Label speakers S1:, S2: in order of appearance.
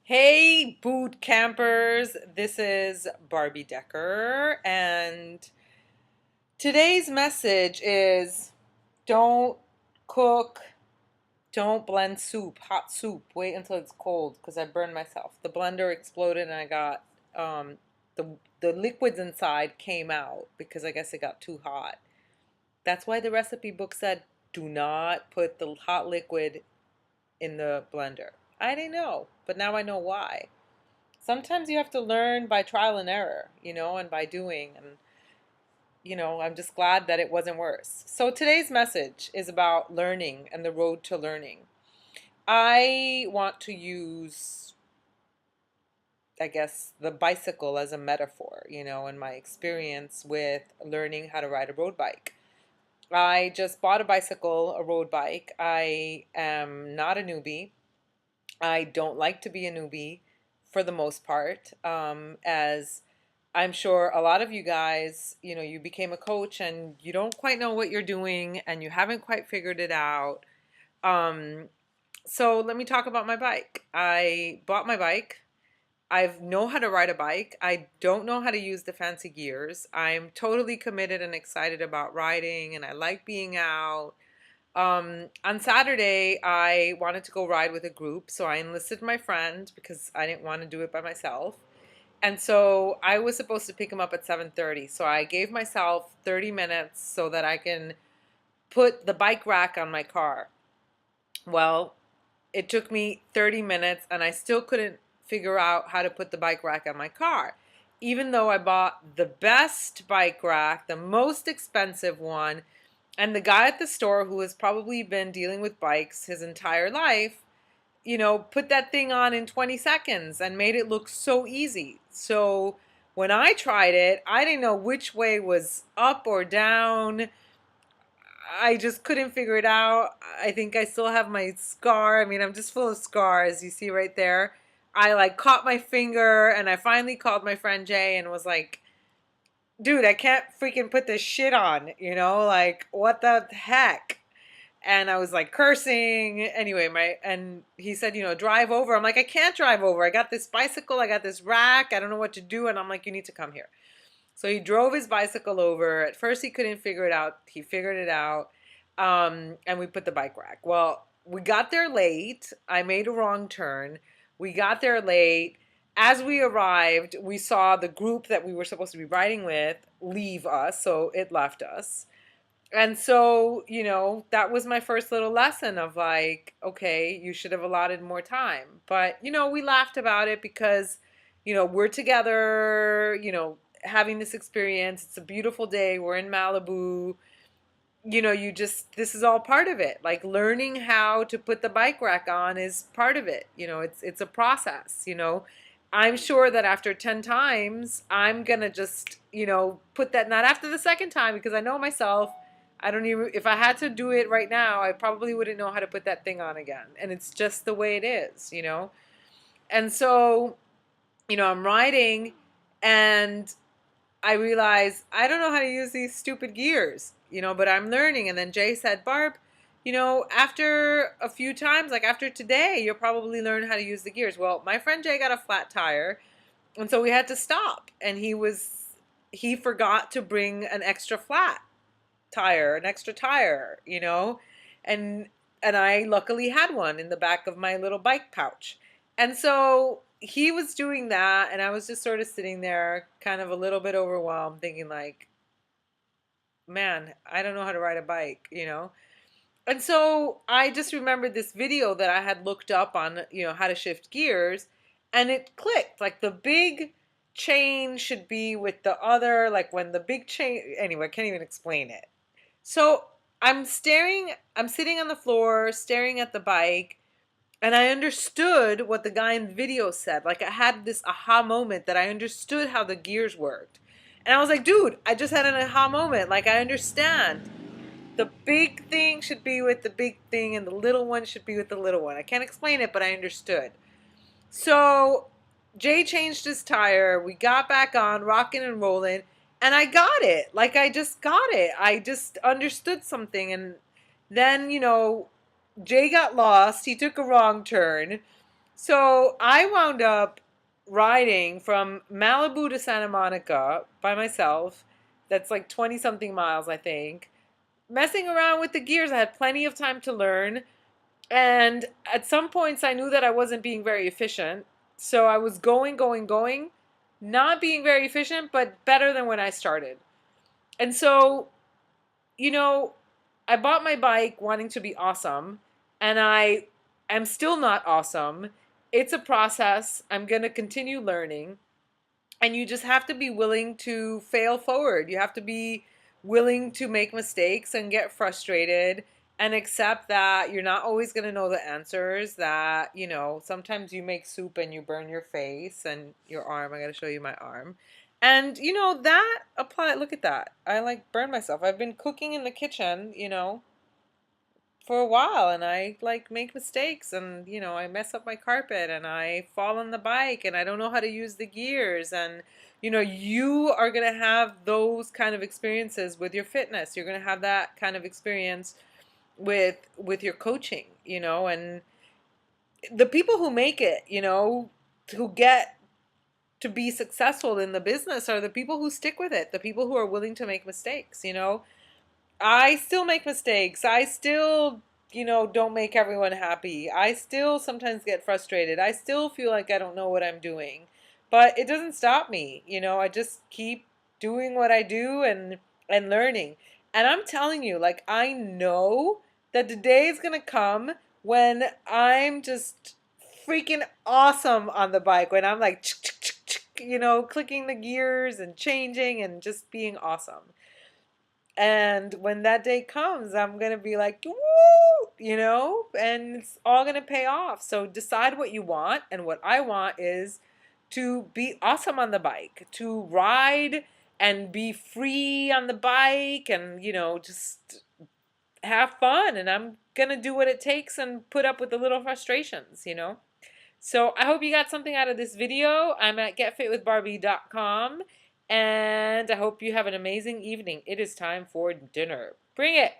S1: Hey, boot campers. This is Barbie Decker, and today's message is don't cook, don't blend soup, hot soup. Wait until it's cold because I burned myself. The blender exploded and I got the liquids inside came out because I guess it got too hot. That's why the recipe book said do not put the hot liquid in the blender. I didn't know, but now I know why. Sometimes you have to learn by trial and error, and by doing. And, I'm just glad that it wasn't worse. So today's message is about learning and the road to learning. I want to use, I guess, the bicycle as a metaphor, in my experience with learning how to ride a road bike. I just bought a bicycle, a road bike. I am not a newbie. I don't like to be a newbie for the most part, as I'm sure a lot of you guys, you became a coach and you don't quite know what you're doing and you haven't quite figured it out. Um, so let me talk about my bike. I bought my bike. I know how to ride a bike. I don't know how to use the fancy gears. I'm totally committed and excited about riding, and I like being out. On Saturday, I wanted to go ride with a group, so I enlisted my friend because I didn't want to do it by myself. And so I was supposed to pick him up at 7:30. So I gave myself 30 minutes so that I can put the bike rack on my car. Well, it took me 30 minutes and I still couldn't figure out how to put the bike rack on my car. Even though I bought the best bike rack, the most expensive one, and the guy at the store who has probably been dealing with bikes his entire life, put that thing on in 20 seconds and made it look so easy. So when I tried it, I didn't know which way was up or down. I just couldn't figure it out. I think I still have my scar. I mean, I'm just full of scars, you see right there. I like caught my finger and I finally called my friend Jay and was like, dude, I can't freaking put this shit on, like what the heck? And I was like cursing. Anyway, and he said, drive over. I'm like, I can't drive over. I got this bicycle, I got this rack, I don't know what to do. And I'm like, you need to come here. So he drove his bicycle over. At first he couldn't figure it out. He figured it out. And we put the bike rack. Well, we got there late. I made a wrong turn. We got there late. As we arrived, we saw the group that we were supposed to be riding with leave us, so it left us. And so, that was my first little lesson of like, okay, you should have allotted more time. But, we laughed about it because, we're together, having this experience. It's a beautiful day. We're in Malibu. This is all part of it. Like learning how to put the bike rack on is part of it. It's a process. I'm sure that after 10 times, I'm going to just, put that, not after the second time, because I know myself. I don't even, if I had to do it right now, I probably wouldn't know how to put that thing on again. And it's just the way it is. And so, I'm riding and I realize I don't know how to use these stupid gears, but I'm learning. And then Jay said, Barb, after a few times, like after today, you'll probably learn how to use the gears. Well, my friend Jay got a flat tire, and so we had to stop. And he forgot to bring an extra flat tire, an extra tire, and I luckily had one in the back of my little bike pouch. And so he was doing that, and I was just sort of sitting there, kind of a little bit overwhelmed, thinking like, man, I don't know how to ride a bike. And so I just remembered this video that I had looked up on, how to shift gears, and it clicked. Like the big chain should be with the other, like when the big chain, anyway, I can't even explain it. So I'm sitting on the floor, staring at the bike, and I understood what the guy in the video said. Like I had this aha moment that I understood how the gears worked. And I was like, dude, I just had an aha moment. Like I understand. The big thing should be with the big thing and the little one should be with the little one. I can't explain it, but I understood. So Jay changed his tire. We got back on, rocking and rolling, and I got it. Like I just got it. I just understood something. And then, Jay got lost. He took a wrong turn. So I wound up riding from Malibu to Santa Monica by myself. That's like 20 something miles, I think. Messing around with the gears. I had plenty of time to learn. And at some points, I knew that I wasn't being very efficient. So I was going, not being very efficient, but better than when I started. And so, you know, I bought my bike wanting to be awesome, and I am still not awesome. It's a process. I'm going to continue learning, and you just have to be willing to fail forward. You have to be willing to make mistakes and get frustrated and accept that you're not always going to know the answers, that, sometimes you make soup and you burn your face and your arm. I got to show you my arm. And that apply, look at that. I like burn myself. I've been cooking in the kitchen, for a while, and I like make mistakes, and I mess up my carpet, and I fall on the bike, and I don't know how to use the gears. And you are going to have those kind of experiences with your fitness. You're going to have that kind of experience with your coaching, and the people who make it, who get to be successful in the business are the people who stick with it, the people who are willing to make mistakes. I still make mistakes. I still, don't make everyone happy. I still sometimes get frustrated. I still feel like I don't know what I'm doing. But it doesn't stop me. I just keep doing what I do and learning. And I'm telling you, like, I know that the day is going to come when I'm just freaking awesome on the bike, when I'm like clicking the gears and changing and just being awesome. And when that day comes, I'm going to be like, woo, and it's all going to pay off. So decide what you want. And what I want is to be awesome on the bike, to ride and be free on the bike and, just have fun. And I'm going to do what it takes and put up with the little frustrations. So I hope you got something out of this video. I'm at getfitwithbarbie.com, and I hope you have an amazing evening. It is time for dinner. Bring it!